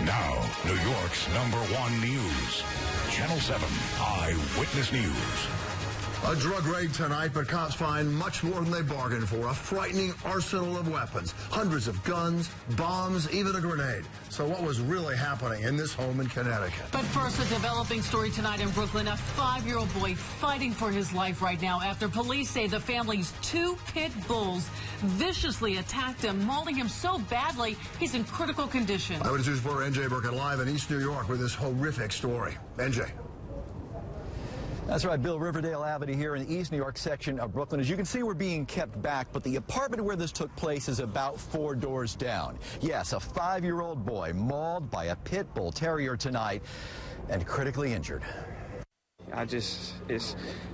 Now, New York's #1 news. Channel 7 Eyewitness News. A drug raid tonight, but cops find much more than they bargained for. A frightening arsenal of weapons. Hundreds of guns, bombs, even a grenade. So what was really happening in this home in Connecticut? But first, a developing story tonight in Brooklyn. A 5-year-old boy fighting for his life right now after police say the family's 2 pit bulls viciously attacked him, mauling him so badly he's in critical condition. Eyewitness News reporter N.J. Burkett live in East New York with this horrific story. N.J. That's right, Bill. Riverdale Avenue here in the East New York section of Brooklyn. As you can see, we're being kept back, but the apartment where this took place is about 4 doors down. Yes, a 5-year-old boy mauled by a pit bull terrier tonight and critically injured. It's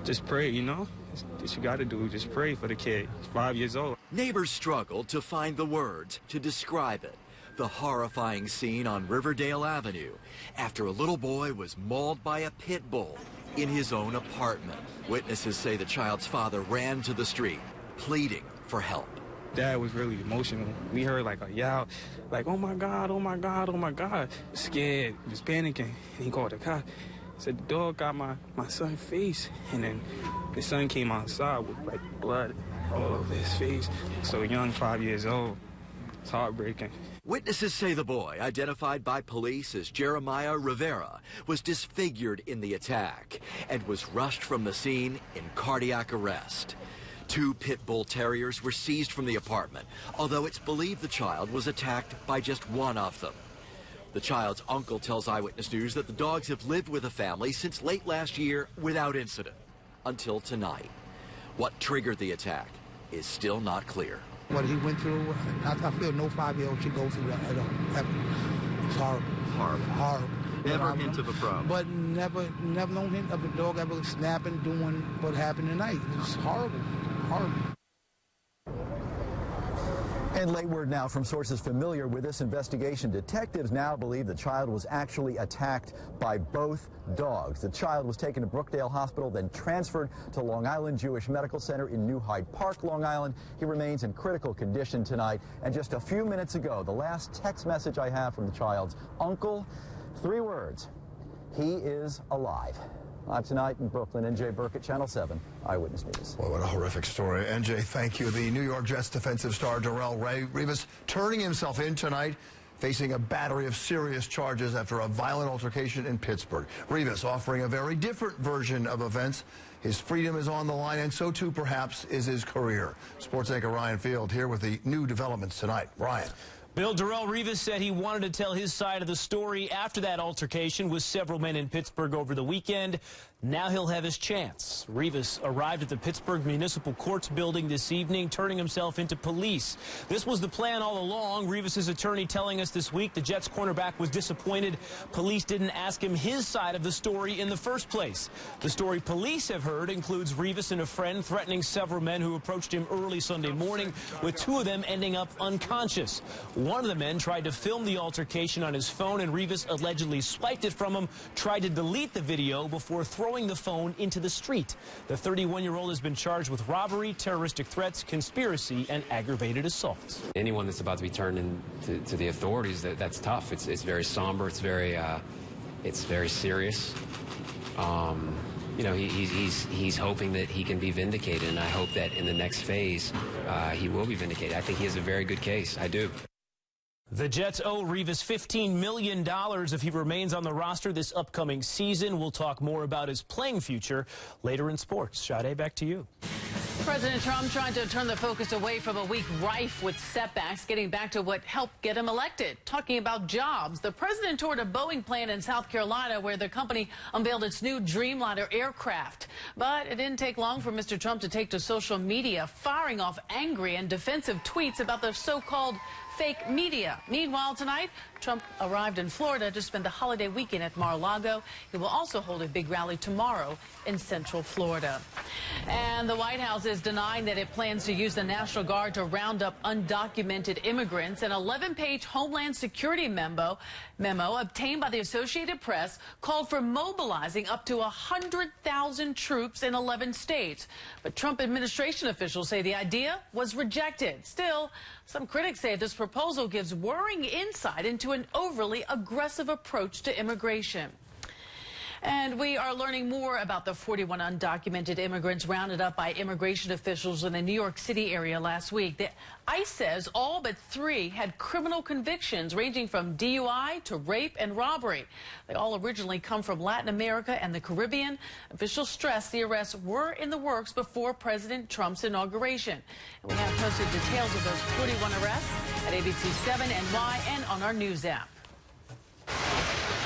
just pray, you know? It's what you got to do, just pray for the kid. He's 5 years old. Neighbors struggled to find the words to describe it. The horrifying scene on Riverdale Avenue after a little boy was mauled by a pit bull in his own apartment. Witnesses say the child's father ran to the street, pleading for help. Dad was really emotional. We heard like a yell, like, oh my God, oh my God, oh my God. Scared, he was panicking. He called the cop. Said the dog got my son's face. And then the son came outside with like blood all over his face. So young, 5 years old. It's heartbreaking. Witnesses say the boy, identified by police as Jeremiah Rivera, was disfigured in the attack and was rushed from the scene in cardiac arrest. 2 pit bull terriers were seized from the apartment, although it's believed the child was attacked by just one of them. The child's uncle tells Eyewitness News that the dogs have lived with the family since late last year without incident, until tonight. What triggered the attack is still not clear. What he went through, I feel no 5-year-old should go through that at all, ever. It's horrible. Horrible. Horrible. Never a hint of a problem. But never no hint of the dog ever snapping, doing what happened tonight. It's horrible. Horrible. And late word now from sources familiar with this investigation. Detectives now believe the child was actually attacked by both dogs. The child was taken to Brookdale Hospital, then transferred to Long Island Jewish Medical Center in New Hyde Park, Long Island. He remains in critical condition tonight. And just a few minutes ago, the last text message I have from the child's uncle, 3 words: he is alive. Live tonight in Brooklyn, N.J. Burkett, Channel 7 Eyewitness News. Well, what a horrific story. N.J., thank you. The New York Jets defensive star Darrelle Revis turning himself in tonight, facing a battery of serious charges after a violent altercation in Pittsburgh. Revis offering a very different version of events. His freedom is on the line, and so too, perhaps, is his career. Sports anchor Ryan Field here with the new developments tonight. Ryan. Bill, Darrelle Revis said he wanted to tell his side of the story after that altercation with several men in Pittsburgh over the weekend. Now he'll have his chance. Revis arrived at the Pittsburgh Municipal Courts building this evening, turning himself into police. This was the plan all along. Revis's attorney telling us this week the Jets cornerback was disappointed police didn't ask him his side of the story in the first place. The story police have heard includes Revis and a friend threatening several men who approached him early Sunday morning, with 2 of them ending up unconscious. One of the men tried to film the altercation on his phone, and Revis allegedly swiped it from him, tried to delete the video before throwing the phone into the street. The 31-year-old has been charged with robbery, terroristic threats, conspiracy, and aggravated assault. Anyone that's about to be turned in to the authorities, that's tough. It's very somber. It's very serious. You know, he's hoping that he can be vindicated, and I hope that in the next phase he will be vindicated. I think he has a very good case. I do. The Jets owe Revis $15 million if he remains on the roster this upcoming season. We'll talk more about his playing future later in sports. Sade, back to you. President Trump trying to turn the focus away from a week rife with setbacks, getting back to what helped get him elected, talking about jobs. The president toured a Boeing plant in South Carolina where the company unveiled its new Dreamliner aircraft. But it didn't take long for Mr. Trump to take to social media, firing off angry and defensive tweets about the so-called fake media. Meanwhile, tonight, Trump arrived in Florida to spend the holiday weekend at Mar-a-Lago. He will also hold a big rally tomorrow in Central Florida. And the White House is denying that it plans to use the National Guard to round up undocumented immigrants. An 11-page Homeland Security memo obtained by the Associated Press called for mobilizing up to 100,000 troops in 11 states. But Trump administration officials say the idea was rejected. Still, some critics say this proposal proposal gives worrying insight into an overly aggressive approach to immigration. And we are learning more about the 41 undocumented immigrants rounded up by immigration officials in the New York City area last week. The ICE says all but 3 had criminal convictions ranging from DUI to rape and robbery. They all originally come from Latin America and the Caribbean. Officials stress the arrests were in the works before President Trump's inauguration. And we have posted details of those 41 arrests at ABC7NY and on our news app.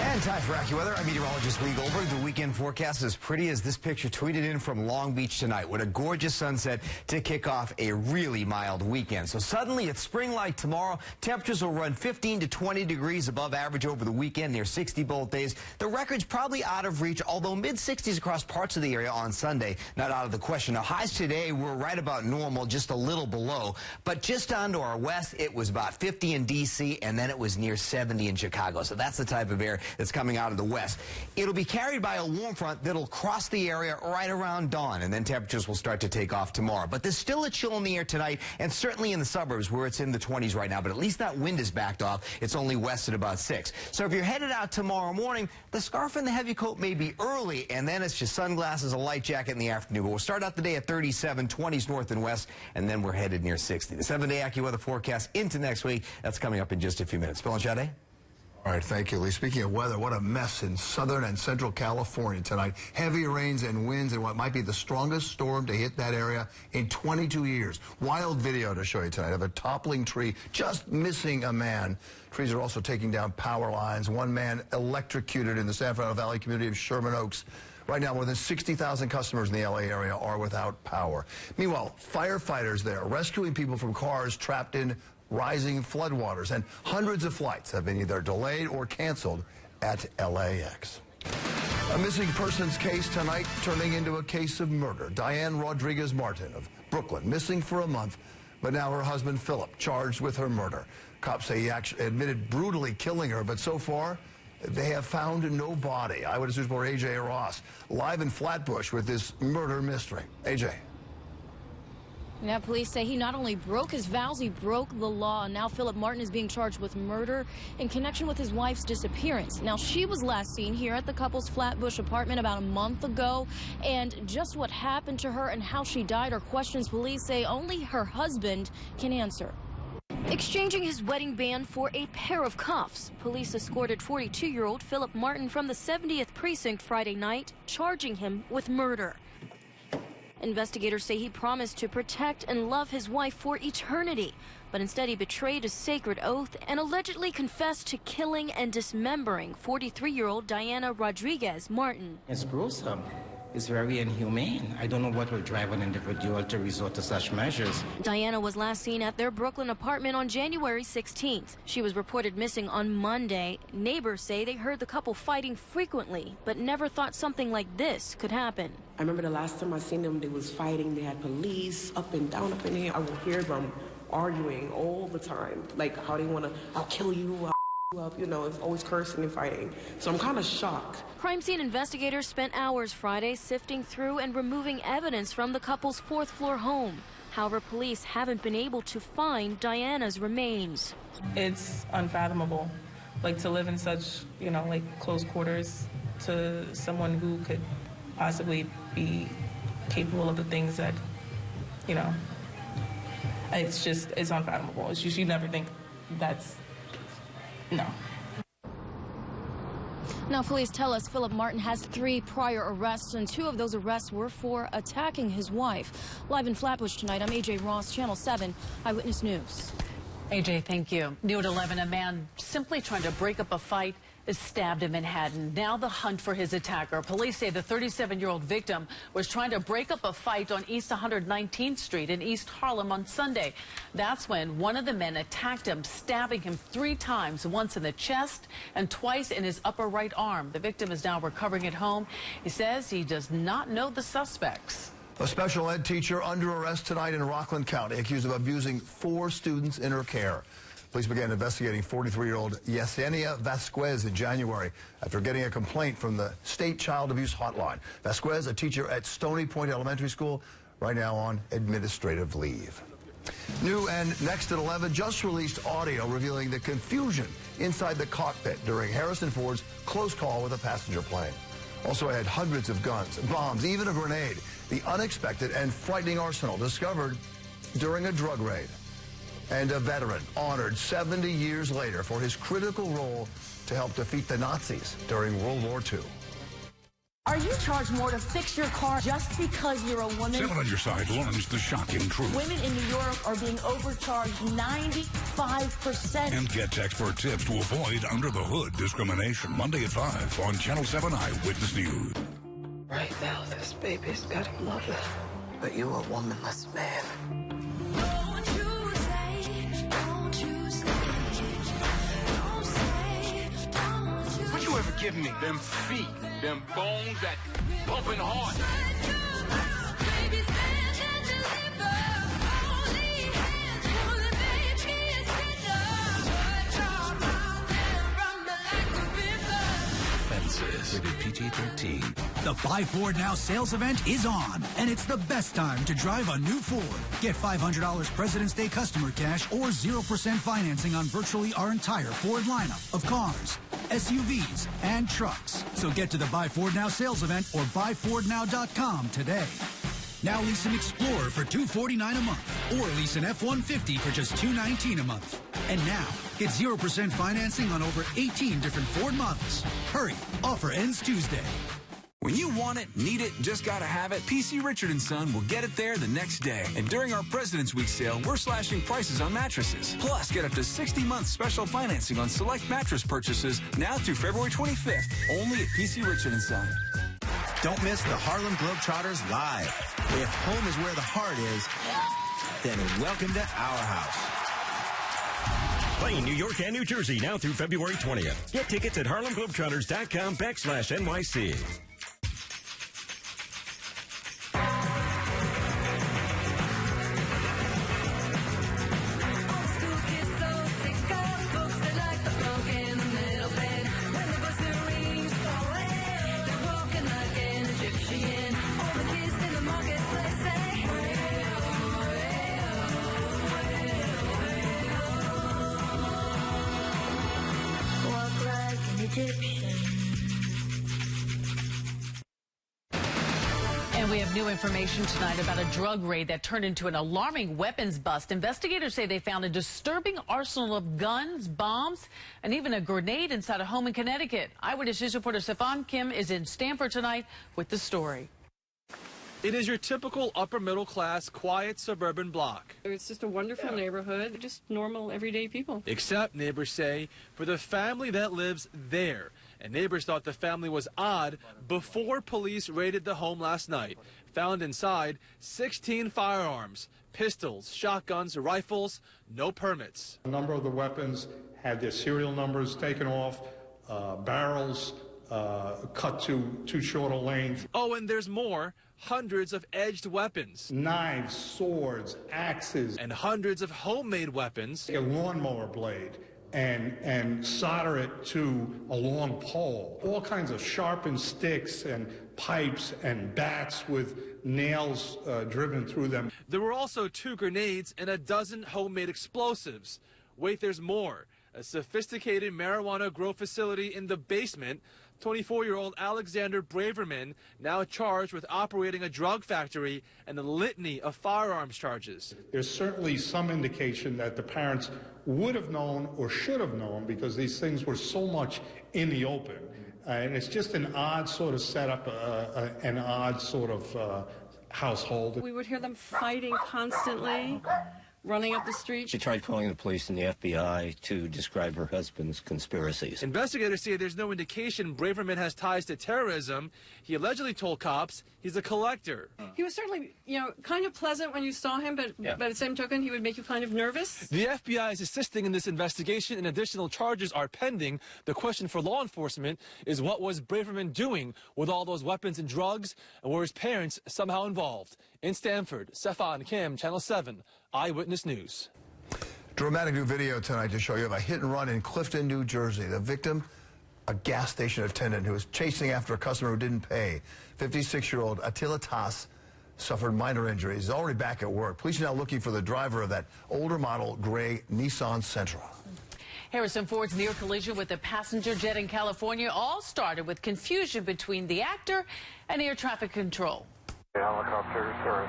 And time for AccuWeather. I'm meteorologist Lee Goldberg. The weekend forecast is as pretty as this picture tweeted in from Long Beach tonight. What a gorgeous sunset to kick off a really mild weekend. So suddenly it's spring-like tomorrow. Temperatures will run 15 to 20 degrees above average over the weekend, near 60 both days. The record's probably out of reach, although mid-60s across parts of the area on Sunday, not out of the question. Now, highs today were right about normal, just a little below. But just on to our west, it was about 50 in D.C., and then it was near 70 in Chicago. So that's the type of air that's coming out of the west. It'll be carried by a warm front that'll cross the area right around dawn, and then temperatures will start to take off tomorrow. But there's still a chill in the air tonight, and certainly in the suburbs where it's in the 20s right now. But at least that wind is backed off. It's only west at about 6. So if you're headed out tomorrow morning, the scarf and the heavy coat may be early, and then it's just sunglasses, a light jacket in the afternoon. But we'll start out the day at 37, 20s north and west, and then we're headed near 60. The 7-day AccuWeather forecast into next week. That's coming up in just a few minutes. Bill and Sade? All right, thank you, Lee. Speaking of weather, what a mess in southern and central California tonight. Heavy rains and winds in what might be the strongest storm to hit that area in 22 years. Wild video to show you tonight of a toppling tree just missing a man. Trees are also taking down power lines. One man electrocuted in the San Fernando Valley community of Sherman Oaks. Right now, more than 60,000 customers in the L.A. area are without power. Meanwhile, firefighters there rescuing people from cars trapped in rising floodwaters, and hundreds of flights have been either delayed or canceled at LAX. A missing persons case tonight turning into a case of murder. Diane Rodriguez Martin of Brooklyn, missing for a month, but now her husband Philip charged with her murder. Cops say he actually admitted brutally killing her, but so far they have found no body. Eyewitness News reporter A.J. Ross live in Flatbush with this murder mystery. A.J. Now, police say he not only broke his vows, he broke the law. Now, Philip Martin is being charged with murder in connection with his wife's disappearance. Now, she was last seen here at the couple's Flatbush apartment about a month ago. And just what happened to her and how she died are questions police say only her husband can answer. Exchanging his wedding band for a pair of cuffs, police escorted 42-year-old Philip Martin from the 70th precinct Friday night, charging him with murder. Investigators say he promised to protect and love his wife for eternity, but instead he betrayed a sacred oath and allegedly confessed to killing and dismembering 43-year-old Diana Rodriguez Martin. It's gruesome. It's very inhumane. I don't know what will drive an individual to resort to such measures. Diana was last seen at their Brooklyn apartment on January 16th. She was reported missing on Monday. Neighbors say they heard the couple fighting frequently, but never thought something like this could happen. I remember the last time I seen them, they was fighting. They had police up and down up in here. I would hear them arguing all the time, like how they want to, I'll kill you, I'll you up, you know, it's always cursing and fighting. So I'm kind of shocked. Crime scene investigators spent hours Friday sifting through and removing evidence from the couple's 4th-floor home. However, police haven't been able to find Diana's remains. It's unfathomable, like to live in such, you know, like close quarters to someone who could possibly be capable of the things that, you know, it's unfathomable. It's just, you never think that's, no. Now, police tell us Philip Martin has 3 prior arrests, and 2 of those arrests were for attacking his wife. Live in Flatbush tonight, I'm A.J. Ross, Channel 7 Eyewitness News. A.J., thank you. New at 11, a man simply trying to break up a fight is stabbed in Manhattan. Now the hunt for his attacker. Police say the 37-year-old victim was trying to break up a fight on East 119th Street in East Harlem on Sunday. That's when one of the men attacked him, stabbing him 3 times, once in the chest and twice in his upper right arm. The victim is now recovering at home. He says he does not know the suspects. A special ed teacher under arrest tonight in Rockland County, accused of abusing 4 students in her care. Police began investigating 43-year-old Yesenia Vasquez in January after getting a complaint from the State Child Abuse Hotline. Vasquez, a teacher at Stony Point Elementary School, right now on administrative leave. New and next at 11, just released audio revealing the confusion inside the cockpit during Harrison Ford's close call with a passenger plane. Also ahead, hundreds of guns, bombs, even a grenade. The unexpected and frightening arsenal discovered during a drug raid. And a veteran honored 70 years later for his critical role to help defeat the Nazis during World War II. Are you charged more to fix your car just because you're a woman? 7 on Your Side learns the shocking truth. Women in New York are being overcharged 95%. And gets expert tips to avoid under-the-hood discrimination. Monday at 5 on Channel 7 Eyewitness News. Right now, this baby's got a mother, but you're a womanless man. What you ever give me? Them feet, them bones, that pumping heart. Rated PG-13. The Buy Ford Now sales event is on, and it's the best time to drive a new Ford. Get $500 President's Day customer cash or 0% financing on virtually our entire Ford lineup of cars, SUVs, and trucks. So get to the Buy Ford Now sales event or buyfordnow.com today. Now lease an Explorer for $249 a month, or lease an F-150 for just $219 a month. And now, get 0% financing on over 18 different Ford models. Hurry, offer ends Tuesday. When you want it, need it, just gotta have it, PC Richard & Son will get it there the next day. And during our President's Week sale, we're slashing prices on mattresses. Plus, get up to 60-month special financing on select mattress purchases now through February 25th, only at PC Richard & Son. Don't miss the Harlem Globetrotters live. If home is where the heart is, then welcome to our house. Playing New York and New Jersey now through February 20th. Get tickets at harlemglobetrotters.com/NYC. And we have new information tonight about a drug raid that turned into an alarming weapons bust. Investigators say they found a disturbing arsenal of guns, bombs, and even a grenade inside a home in Connecticut. Eyewitness News reporter Stefan Kim is in Stamford tonight with the story. It is your typical upper-middle-class, quiet suburban block. It's just a wonderful neighborhood, just normal, everyday people. Except, neighbors say, for the family that lives there. And neighbors thought the family was odd before police raided the home last night. Found inside 16 firearms, pistols, shotguns, rifles, no permits. A number of the weapons had their serial numbers taken off, barrels cut to too short a length. Oh, and there's more. Hundreds of edged weapons. Knives, swords, axes. And hundreds of homemade weapons. A lawnmower blade. And solder it to a long pole. All kinds of sharpened sticks and pipes and bats with nails driven through them. There were also 2 grenades and a dozen homemade explosives. Wait, there's more. A sophisticated marijuana grow facility in the basement. 24-year-old Alexander Braverman now charged with operating a drug factory and a litany of firearms charges. There's certainly some indication that the parents would have known or should have known because these things were so much in the open. And it's just an odd sort of setup, an odd sort of household. We would hear them fighting constantly, running up the street. She tried calling the police and the FBI to describe her husband's conspiracies. Investigators say there's no indication Braverman has ties to terrorism. He allegedly told cops he's a collector. He was certainly, kind of pleasant when you saw him, but by the same token, he would make you kind of nervous. The FBI is assisting in this investigation and additional charges are pending. The question for law enforcement is what was Braverman doing with all those weapons and drugs, and were his parents somehow involved? In Stamford, Stefan Kim, Channel 7. Eyewitness News. Dramatic new video tonight to show you of a hit and run in Clifton, New Jersey. The victim, a gas station attendant who was chasing after a customer who didn't pay. 56-year-old Attila Tas suffered minor injuries. He's already back at work. Police are now looking for the driver of that older model gray Nissan Sentra. Harrison Ford's near collision with a passenger jet in California all started with confusion between the actor and air traffic control. Helicopter, sorry,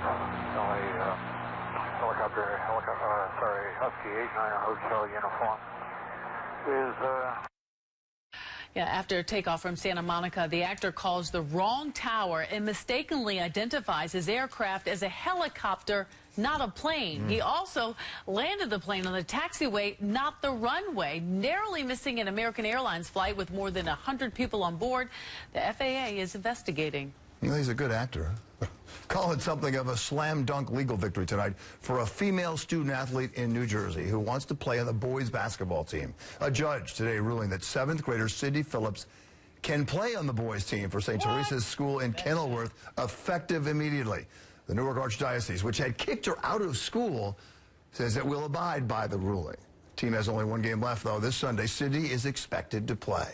Husky 89 Hotel uniform is Yeah, after takeoff from Santa Monica, the actor calls the wrong tower and mistakenly identifies his aircraft as a helicopter, not a plane. He also landed the plane on the taxiway, not the runway, narrowly missing an American Airlines flight with more than 100 people on board. The FAA is investigating. You know, he's a good actor. Call it something of a slam dunk legal victory tonight for a female student athlete in New Jersey who wants to play on the boys basketball team. A judge today ruling that 7th grader Sydney Phillips can play on the boys team for St. Teresa's School in Kenilworth, effective immediately. The Newark Archdiocese, which had kicked her out of school, says it will abide by the ruling. The team has only one game left, though. This Sunday, Sydney is expected to play.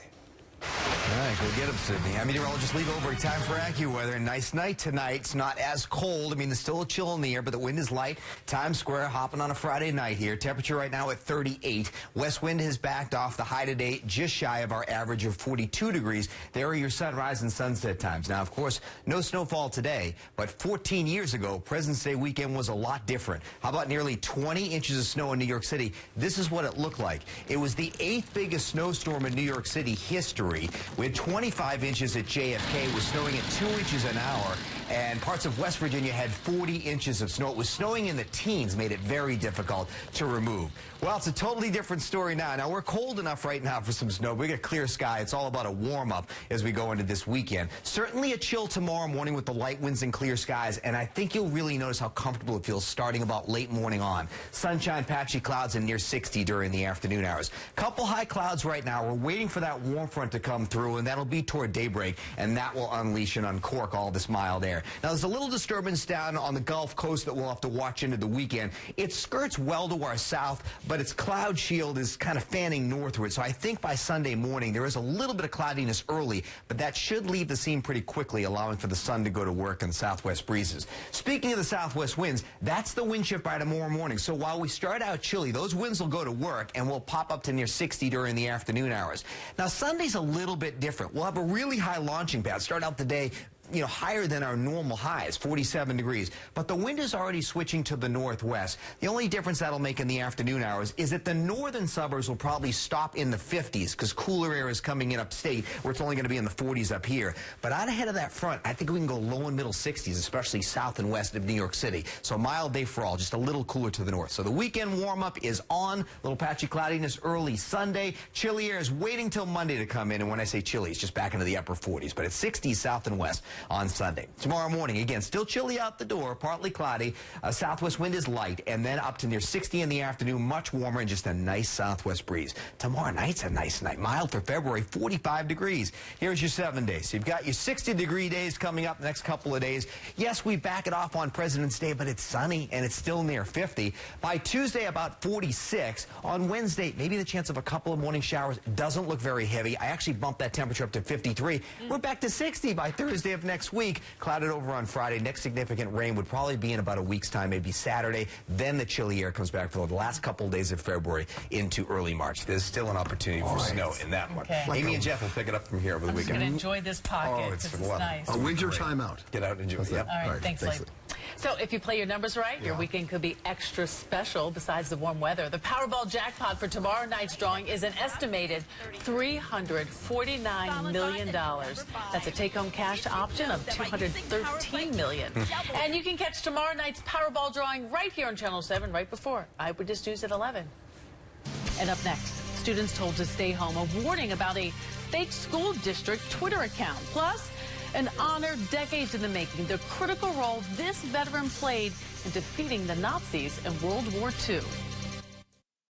All right, go get him, Sydney. I'm meteorologist Lee Goldberg. Time for AccuWeather. Nice night tonight. It's not as cold. I mean, there's still a chill in the air, but the wind is light. Times Square hopping on a Friday night here. Temperature right now at 38. West wind has backed off. The high today just shy of our average of 42 degrees. There are your sunrise and sunset times. Now, of course, no snowfall today, but 14 years ago, President's Day weekend was a lot different. How about nearly 20 inches of snow in New York City? This is what it looked like. It was the 8th biggest snowstorm in New York City history. We had 25 inches at JFK. It was snowing at 2 inches an hour, and parts of West Virginia had 40 inches of snow. It was snowing in the teens, made it very difficult to remove. Well, it's a totally different story now. Now, we're cold enough right now for some snow. We got clear sky. It's all about a warm-up as we go into this weekend. Certainly a chill tomorrow morning with the light winds and clear skies, and I think you'll really notice how comfortable it feels starting about late morning on. Sunshine, patchy clouds, and near 60 during the afternoon hours. Couple high clouds right now. We're waiting for that warm front to come through, and that'll be toward daybreak, and that will unleash and uncork all this mild air. Now, there's a little disturbance down on the Gulf Coast that we'll have to watch into the weekend. It skirts well to our south, but its cloud shield is kind of fanning northward, so I think by Sunday morning there is a little bit of cloudiness early, but that should leave the scene pretty quickly, allowing for the sun to go to work and southwest breezes. Speaking of the southwest winds, that's the wind shift by tomorrow morning, so while we start out chilly, those winds will go to work and will pop up to near 60 during the afternoon hours. Now, Sunday's a little bit different. We'll have a really high launching pad. Start out the day, you know, higher than our normal highs, 47 degrees. But the wind is already switching to the northwest. The only difference that'll make in the afternoon hours is that the northern suburbs will probably stop in the 50s because cooler air is coming in upstate where it's only going to be in the 40s up here. But out ahead of that front, I think we can go low and middle 60s, especially south and west of New York City. So a mild day for all, just a little cooler to the north. So the weekend warm-up is on. Little patchy cloudiness early Sunday. Chilly air is waiting till Monday to come in. And when I say chilly, it's just back into the upper 40s. But it's 60s south and west on Sunday. Tomorrow morning, again, still chilly out the door, partly cloudy. Southwest wind is light, and then up to near 60 in the afternoon, much warmer and just a nice southwest breeze. Tomorrow night's a nice night. Mild for February, 45 degrees. Here's your 7 days. So you've got your 60-degree days coming up the next couple of days. Yes, we back it off on President's Day, but it's sunny, and it's still near 50. By Tuesday, about 46. On Wednesday, maybe the chance of a couple of morning showers doesn't look very heavy. I actually bumped that temperature up to 53. We're back to 60 by Thursday of next week. Clouded over on Friday. Next significant rain would probably be in about a week's time, maybe Saturday. Then the chilly air comes back for the last couple of days of February into early March. There's still an opportunity for snow in that one. Okay. Amy and Jeff will pick it up from here over the I'm just weekend. going to enjoy this pocket. Oh, it's nice. A winter timeout. Get out and enjoy it. Yep. All right, thanks, Lee. So if you play your numbers right, your weekend could be extra special besides the warm weather. The Powerball jackpot for tomorrow night's drawing is an estimated $349 million. That's a take-home cash option of $213 million. And you can catch tomorrow night's Powerball drawing right here on Channel 7 right before Eyewitness News at 11. And up next, students told to stay home, a warning about a fake school district Twitter account. Plus, an honor decades in the making, the critical role this veteran played in defeating the Nazis in World War II.